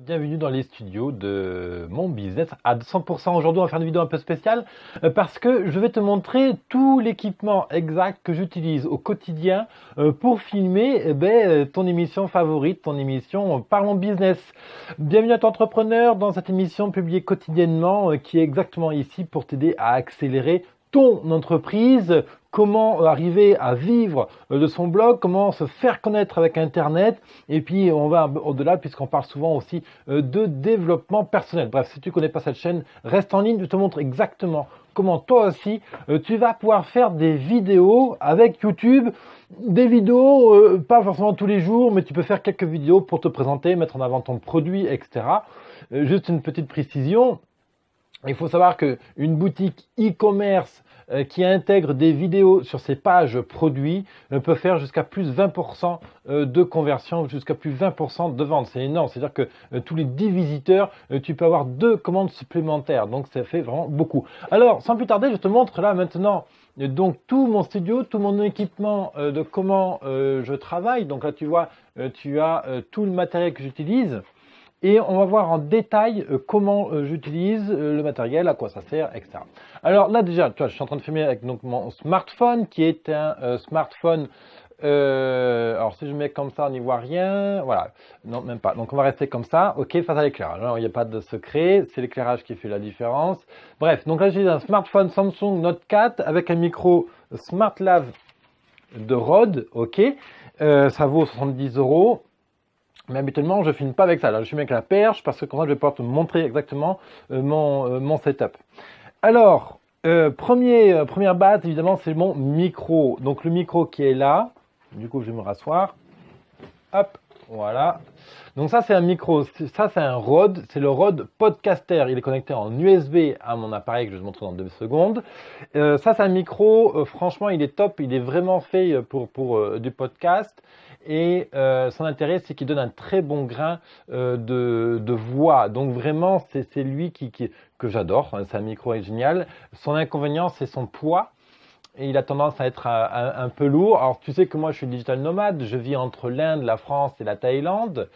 Bienvenue dans les studios de mon business à 100%. Aujourd'hui, on va faire une vidéo un peu spéciale parce que je vais te montrer tout l'équipement exact que j'utilise au quotidien pour filmer ton émission favorite, ton émission Parlons Business. Bienvenue à toi entrepreneur dans cette émission publiée quotidiennement qui est exactement ici pour t'aider à accélérer ton entreprise, comment arriver à vivre de son blog, comment se faire connaître avec Internet, et puis on va au-delà puisqu'on parle souvent aussi de développement personnel. Bref, si tu ne connais pas cette chaîne, reste en ligne, je te montre exactement comment toi aussi tu vas pouvoir faire des vidéos avec YouTube, des vidéos pas forcément tous les jours, mais tu peux faire quelques vidéos pour te présenter, mettre en avant ton produit, etc. Juste une petite précision. Il faut savoir qu'une boutique e-commerce qui intègre des vidéos sur ses pages produits peut faire jusqu'à plus 20% de conversion, jusqu'à plus 20% de vente. C'est énorme, c'est-à-dire que tous les 10 visiteurs, tu peux avoir 2 commandes supplémentaires. Donc ça fait vraiment beaucoup. Alors, sans plus tarder, je te montre là maintenant donc tout mon studio, tout mon équipement de comment je travaille. Donc là, tu vois, tu as tout le matériel que j'utilise. Et on va voir en détail comment j'utilise le matériel, à quoi ça sert, etc. Alors là déjà, tu vois, je suis en train de filmer avec donc, mon smartphone qui est un smartphone. Alors si je mets comme ça, on n'y voit rien. Voilà, non même pas. Donc on va rester comme ça. Ok, face à l'éclairage. Alors il n'y a pas de secret, c'est l'éclairage qui fait la différence. Bref, donc là j'ai un smartphone Samsung Note 4 avec un micro SmartLav de Rode. Ok, ça vaut 70 €. Mais habituellement, je ne filme pas avec ça. Là, je filme avec la perche parce que comme ça, je vais pouvoir te montrer exactement mon setup. Alors, première base, évidemment, c'est mon micro. Donc, le micro qui est là. Du coup, je vais me rasseoir. Hop, voilà. Donc ça, c'est un micro. Ça, c'est un Rode. C'est le Rode Podcaster. Il est connecté en USB à mon appareil que je vais te montrer dans 2 secondes. Ça, c'est un micro. Franchement, il est top. Il est vraiment fait pour du podcast. Et son intérêt, c'est qu'il donne un très bon grain de voix. Donc vraiment, c'est lui que j'adore. C'est un micro génial. Son inconvénient, c'est son poids. Et il a tendance à être un peu lourd. Alors tu sais que moi je suis digital nomade, je vis entre l'Inde, la France et la Thaïlande.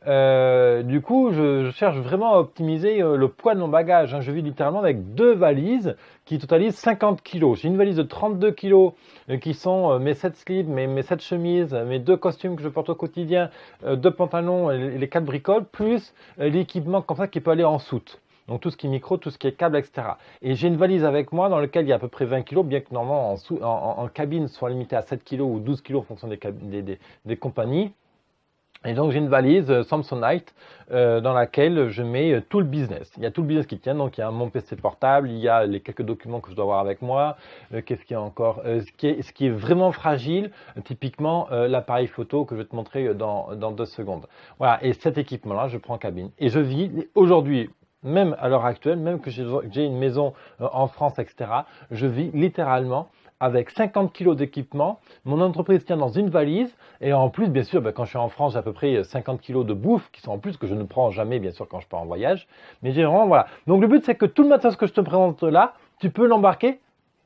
Du coup, je cherche vraiment à optimiser le poids de mon bagage. Je vis littéralement avec 2 valises qui totalisent 50 kilos. J'ai une valise de 32 kilos qui sont mes 7 slips, mes 7 chemises, mes 2 costumes que je porte au quotidien, 2 pantalons et les 4 bricoles, plus l'équipement comme ça qui peut aller en soute. Donc tout ce qui est micro, tout ce qui est câble, etc. Et j'ai une valise avec moi dans laquelle il y a à peu près 20 kg, bien que normalement en cabine soit limité à 7 kg ou 12 kg en fonction des compagnies. Et donc j'ai une valise Samsonite dans laquelle je mets tout le business. Il y a tout le business qui tient, donc il y a mon PC portable, il y a les quelques documents que je dois avoir avec moi. Qu'est-ce qu'il y a encore ce qui est vraiment fragile, typiquement l'appareil photo que je vais te montrer dans 2 secondes. Voilà, et cet équipement-là, je prends en cabine. Et je vis aujourd'hui, même à l'heure actuelle, même que j'ai une maison en France, etc., je vis littéralement avec 50 kilos d'équipement. Mon entreprise tient dans une valise. Et en plus, bien sûr, quand je suis en France, j'ai à peu près 50 kilos de bouffe qui sont en plus que je ne prends jamais, bien sûr, quand je pars en voyage. Mais j'ai vraiment, voilà. Donc le but, c'est que tout le matériel que je te présente là, tu peux l'embarquer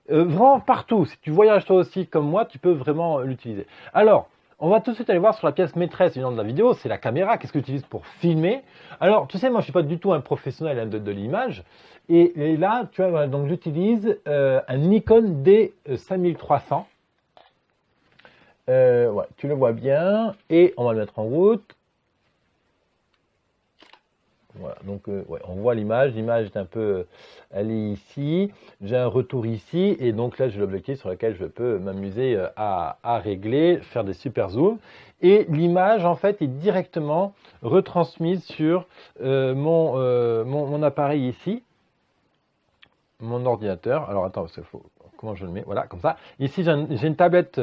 vraiment partout. Si tu voyages toi aussi comme moi, tu peux vraiment l'utiliser. Alors, on va tout de suite aller voir sur la pièce maîtresse de la vidéo, c'est la caméra. Qu'est-ce que tu utilises pour filmer? Alors, tu sais, moi, je ne suis pas du tout un professionnel de l'image. Et là, tu vois, voilà, donc j'utilise un Nikon D5300. Ouais, tu le vois bien. Et on va le mettre en route. Voilà, donc ouais, on voit l'image. L'image est un peu, elle est ici. J'ai un retour ici, et donc là j'ai l'objectif sur lequel je peux m'amuser à régler, faire des super zooms. Et l'image en fait est directement retransmise sur mon appareil ici, mon ordinateur. Alors attends, parce qu'il faut. Comment je le mets? Voilà, comme ça. Ici, j'ai une tablette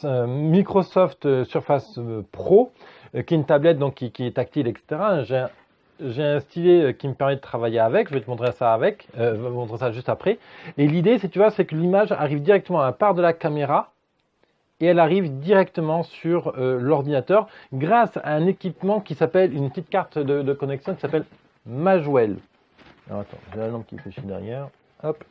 Microsoft Surface Pro, qui est une tablette donc, qui est tactile, etc. J'ai un stylet qui me permet de travailler avec. Je vais te montrer ça montrer ça juste après. Et l'idée, tu vois, c'est que l'image arrive directement à la part de la caméra et elle arrive directement sur l'ordinateur grâce à un équipement qui s'appelle, une petite carte de connexion qui s'appelle Magwell. Alors attends, j'ai la lampe qui fait chier derrière. Hop.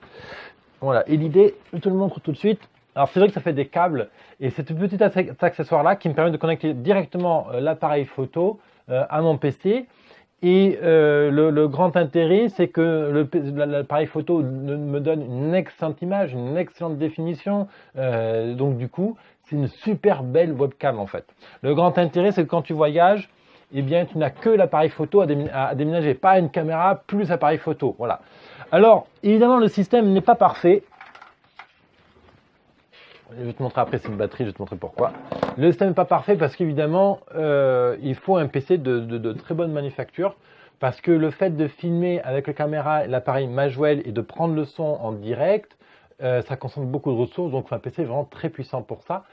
Voilà. Et l'idée, je te le montre tout de suite. Alors c'est vrai que ça fait des câbles et c'est ce petit accessoire là qui me permet de connecter directement l'appareil photo à mon PC. Et le grand intérêt, c'est que l'appareil photo me donne une excellente image, une excellente définition. Donc du coup, c'est une super belle webcam en fait. Le grand intérêt, c'est que quand tu voyages, eh bien, tu n'as que l'appareil photo à déménager, pas une caméra plus appareil photo. Voilà. Alors, évidemment, le système n'est pas parfait. Je vais te montrer après, c'est une batterie, je vais te montrer pourquoi. Le système n'est pas parfait parce qu'évidemment, il faut un PC de très bonne manufacture. Parce que le fait de filmer avec la caméra et l'appareil Magwell et de prendre le son en direct, ça consomme beaucoup de ressources. Donc, c'est un PC vraiment très puissant pour ça.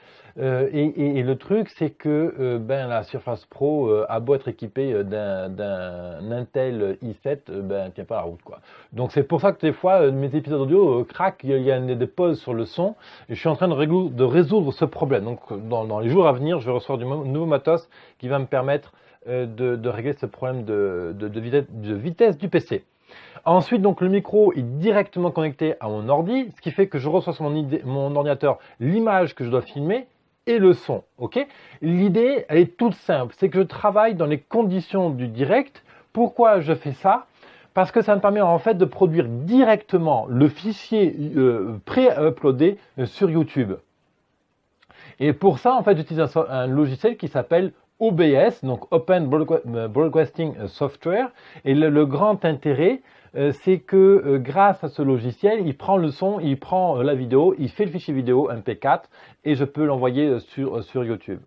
Et le truc, c'est que la Surface Pro a beau être équipée d'un Intel i7, elle tient pas la route, quoi. Donc c'est pour ça que des fois mes épisodes audio craquent, il y a des pauses sur le son. Et je suis en train de résoudre ce problème. Donc dans les jours à venir, je vais recevoir du nouveau matos qui va me permettre de régler ce problème de vitesse du PC. Ensuite, donc le micro est directement connecté à mon ordi, ce qui fait que je reçois sur mon ordinateur l'image que je dois filmer et le son. Ok. L'idée, elle est toute simple, c'est que je travaille dans les conditions du direct. Pourquoi je fais ça? Parce que ça me permet en fait de produire directement le fichier pré-uploadé sur YouTube. Et pour ça, en fait, j'utilise un logiciel qui s'appelle OBS, donc Open Broadcasting Software. Et le grand intérêt, c'est que grâce à ce logiciel, il prend le son, il prend la vidéo, il fait le fichier vidéo MP4 et je peux l'envoyer sur YouTube.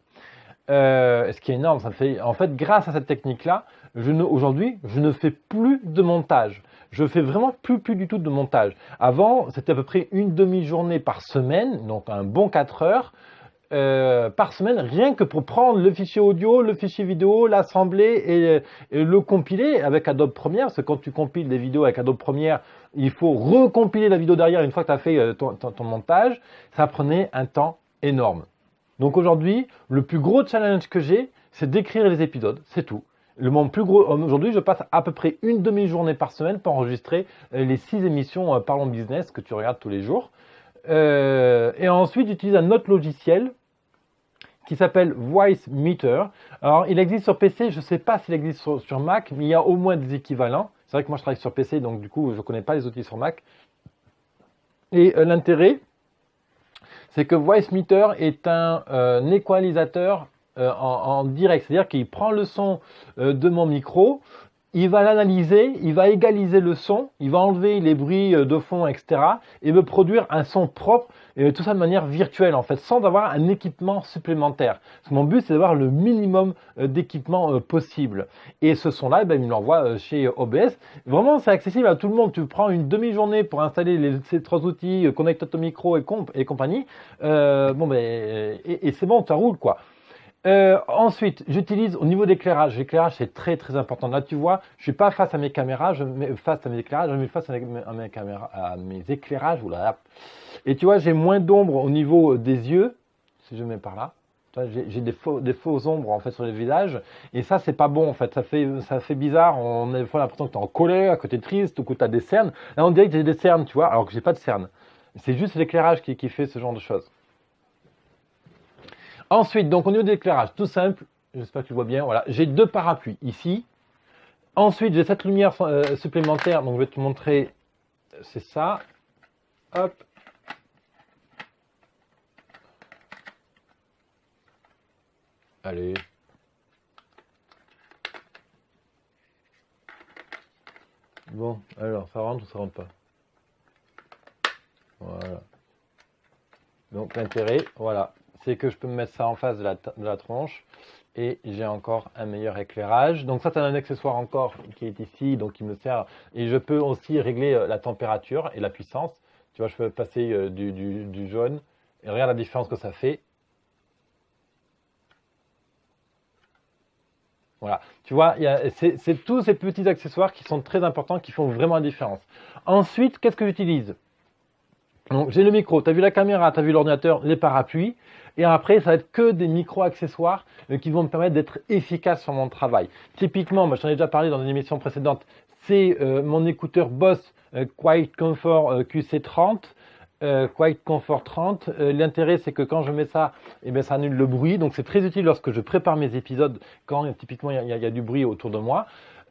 Ce qui est énorme, ça fait, en fait, grâce à cette technique-là, aujourd'hui, je ne fais plus de montage. Je fais vraiment plus du tout de montage. Avant, c'était à peu près une demi-journée par semaine, donc un bon 4 heures. Par semaine, rien que pour prendre le fichier audio, le fichier vidéo, l'assembler et le compiler avec Adobe Premiere. Parce que quand tu compiles des vidéos avec Adobe Premiere, il faut recompiler la vidéo derrière une fois que tu as fait ton montage. Ça prenait un temps énorme. Donc aujourd'hui, le plus gros challenge que j'ai, c'est d'écrire les épisodes, c'est tout. Mon plus gros, aujourd'hui, je passe à peu près une demi-journée par semaine pour enregistrer les 6 émissions Parlons Business que tu regardes tous les jours. Et ensuite, j'utilise un autre logiciel qui s'appelle Voicemeeter. Alors, il existe sur PC, je ne sais pas s'il existe sur Mac, mais il y a au moins des équivalents. C'est vrai que moi, je travaille sur PC, donc du coup, je ne connais pas les outils sur Mac. Et l'intérêt, c'est que Voicemeeter est un équalisateur en direct. C'est-à-dire qu'il prend le son de mon micro, il va l'analyser, il va égaliser le son, il va enlever les bruits de fond, etc. et me produire un son propre, et tout ça de manière virtuelle en fait, sans avoir un équipement supplémentaire. Parce que mon but, c'est d'avoir le minimum d'équipement possible. Et ce son-là, il me l'envoie chez OBS. Vraiment, c'est accessible à tout le monde. Tu prends une demi-journée pour installer ces 3 outils, connecte ton micro et compagnie. Et c'est bon, ça roule quoi. Ensuite, j'utilise au niveau d'éclairage. L'éclairage, c'est très très important. Là, tu vois, je suis pas face à mes caméras, je mets face à mes éclairages, je mets face à mes éclairages. Oula. Et tu vois, j'ai moins d'ombre au niveau des yeux, si je mets par là. J'ai des faux ombres en fait sur le visage, et ça c'est pas bon en fait. Ça fait bizarre. On a des fois l'impression que tu es en colère, que tu es triste ou que tu as des cernes. Là, on dirait que j'ai des cernes, tu vois, alors que j'ai pas de cernes. C'est juste l'éclairage qui fait ce genre de choses. Ensuite, donc au niveau de l'éclairage, tout simple, j'espère que tu vois bien, voilà, j'ai 2 parapluies ici. Ensuite, j'ai cette lumière supplémentaire, donc je vais te montrer, c'est ça. Hop. Allez. Bon, alors, ça rentre ou ça rentre pas? Voilà. Donc l'intérêt, voilà, c'est que je peux me mettre ça en face de la tronche et j'ai encore un meilleur éclairage. Donc ça, c'est un accessoire encore qui est ici, donc qui me sert. Et je peux aussi régler la température et la puissance. Tu vois, je peux passer du jaune et regarde la différence que ça fait. Voilà, tu vois, c'est tous ces petits accessoires qui sont très importants, qui font vraiment la différence. Ensuite, qu'est-ce que j'utilise? Donc j'ai le micro, tu as vu la caméra, tu as vu l'ordinateur, les parapluies. Et après, ça va être que des micro-accessoires qui vont me permettre d'être efficace sur mon travail. Typiquement, moi, je t'en ai déjà parlé dans une émission précédente, c'est mon écouteur Boss Quiet Comfort QC30. Quiet Comfort 30. L'intérêt, c'est que quand je mets ça, eh bien, ça annule le bruit. Donc, c'est très utile lorsque je prépare mes épisodes, quand typiquement il y a du bruit autour de moi.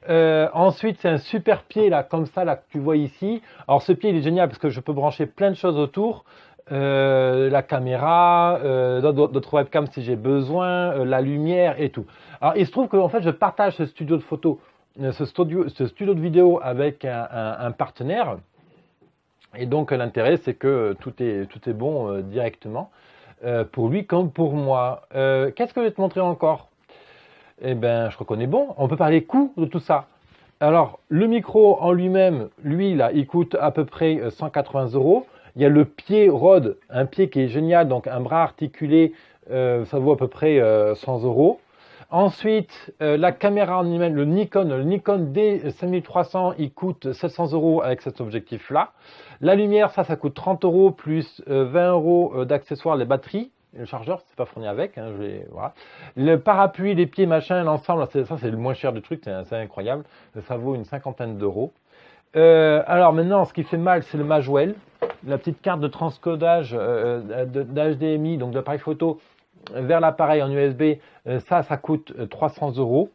Ensuite, c'est un super pied là, comme ça, là que tu vois ici. Alors ce pied, il est génial parce que je peux brancher plein de choses autour. La caméra, d'autres webcams si j'ai besoin, la lumière et tout. Alors il se trouve que en fait, je partage ce studio de photo, ce studio de vidéo avec un partenaire. Et donc l'intérêt, c'est que tout est bon directement pour lui comme pour moi. Qu'est-ce que je vais te montrer encore? Eh bien, je crois qu'on est bon. On peut parler coût de tout ça. Alors, le micro en lui-même, lui, là, il coûte à peu près 180 euros. Il y a le pied Rode, un pied qui est génial, donc un bras articulé, ça vaut à peu près 100 euros. Ensuite, la caméra en elle-même, le Nikon D5300, il coûte 700 euros avec cet objectif-là. La lumière, ça coûte 30 euros plus 20 euros d'accessoires, les batteries. Le chargeur, c'est pas fourni avec. Hein, voilà. Le parapluie, les pieds, machin, l'ensemble, ça c'est le moins cher du truc, c'est incroyable. Ça vaut une cinquantaine d'euros. Alors maintenant, ce qui fait mal, c'est le Magwell, la petite carte de transcodage d'HDMI, donc de l'appareil photo vers l'appareil en USB. Ça coûte 300 euros.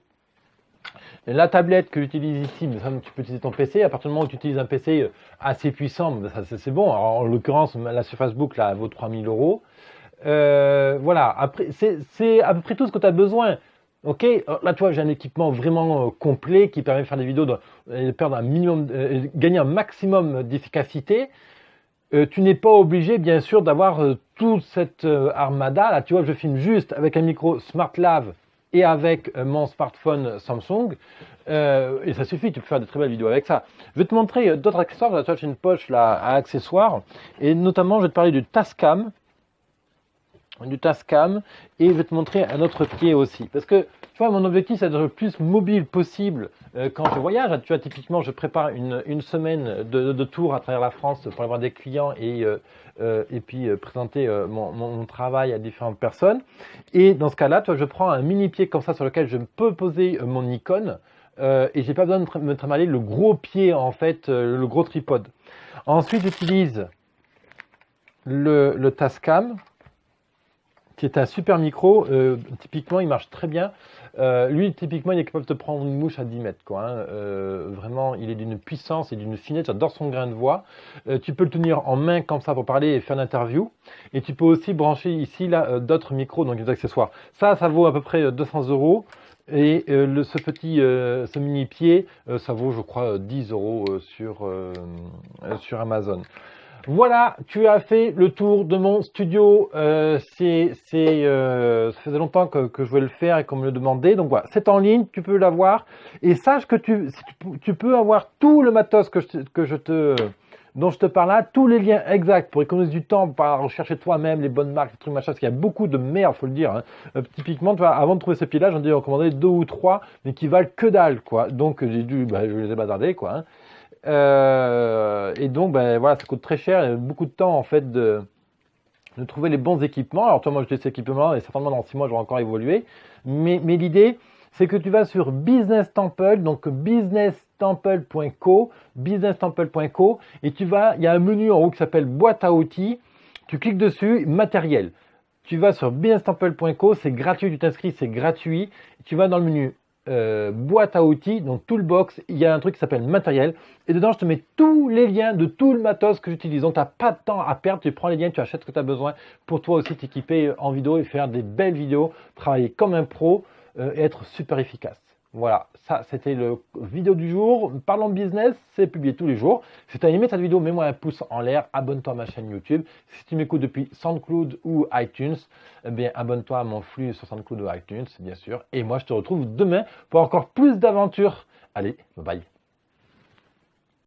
La tablette que j'utilise ici, mais ça, tu peux utiliser ton PC. À partir du moment où tu utilises un PC assez puissant, c'est bon. Alors, en l'occurrence, la Surface Book là, elle vaut 3000 euros. Voilà, après, c'est à peu près tout ce que tu as besoin. Ok, là tu vois, j'ai un équipement vraiment complet qui permet de faire des vidéos, de perdre un minimum, gagner un maximum d'efficacité. Tu n'es pas obligé, bien sûr, d'avoir toute cette armada. Là, tu vois, je filme juste avec un micro SmartLav et avec mon smartphone Samsung. Et ça suffit, tu peux faire de très belles vidéos avec ça. Je vais te montrer d'autres accessoires. Là, tu vois, j'ai une poche là à accessoires. Et notamment, je vais te parler du Tascam. Et je vais te montrer un autre pied aussi parce que tu vois mon objectif c'est d'être le plus mobile possible quand je voyage. Tu vois, typiquement je prépare une semaine de tour à travers la France pour aller voir des clients et puis présenter mon travail à différentes personnes. Et dans ce cas là, je prends un mini pied comme ça sur lequel je peux poser mon Nikon et j'ai pas besoin de me tramaler le gros pied en fait, le gros tripode. Ensuite j'utilise le Tascam qui est un super micro. Typiquement, il marche très bien. Lui, typiquement, il est capable de te prendre une mouche à 10 mètres. Quoi, hein. Vraiment, il est d'une puissance et d'une finesse. J'adore son grain de voix. Tu peux le tenir en main comme ça pour parler et faire une interview. Et tu peux aussi brancher ici là d'autres micros, donc des accessoires. Ça vaut à peu près 200 euros. Et ce mini pied, ça vaut, je crois, 10 euros sur Amazon. Voilà, tu as fait le tour de mon studio. Ça faisait longtemps que je voulais le faire et qu'on me le demandait. Donc voilà, c'est en ligne, tu peux l'avoir. Et sache que tu peux avoir tout le matos dont je te parle là, tous les liens exacts pour économiser du temps, pour rechercher toi-même les bonnes marques, les trucs machin. Parce qu'il y a beaucoup de merde, faut le dire. Hein. Typiquement, tu vois, avant de trouver ce pied-là, j'en ai recommandé 2 ou 3, mais qui valent que dalle, quoi. Donc je les ai bazardés, quoi. Hein. Et donc, voilà, ça coûte très cher et beaucoup de temps en fait de trouver les bons équipements. Alors toi, moi, j'ai ces équipements et certainement dans 6 mois, j'aurai encore évolué. Mais l'idée, c'est que tu vas sur Business Temple, donc businesstemple.co, et il y a un menu en haut qui s'appelle boîte à outils. Tu cliques dessus, matériel. Tu vas sur businesstemple.co, c'est gratuit, tu t'inscris, c'est gratuit. Tu vas dans le menu boîte à outils, donc Toolbox, il y a un truc qui s'appelle matériel et dedans je te mets tous les liens de tout le matos que j'utilise. Donc tu n'as pas de temps à perdre, tu prends les liens, tu achètes ce que tu as besoin pour toi aussi t'équiper en vidéo et faire des belles vidéos, travailler comme un pro et être super efficace. Voilà, ça c'était le vidéo du jour. Parlons business, c'est publié tous les jours. Si tu as aimé cette vidéo, mets-moi un pouce en l'air, abonne-toi à ma chaîne YouTube. Si tu m'écoutes depuis SoundCloud ou iTunes, eh bien abonne-toi à mon flux sur SoundCloud ou iTunes, bien sûr. Et moi je te retrouve demain pour encore plus d'aventures. Allez, bye bye.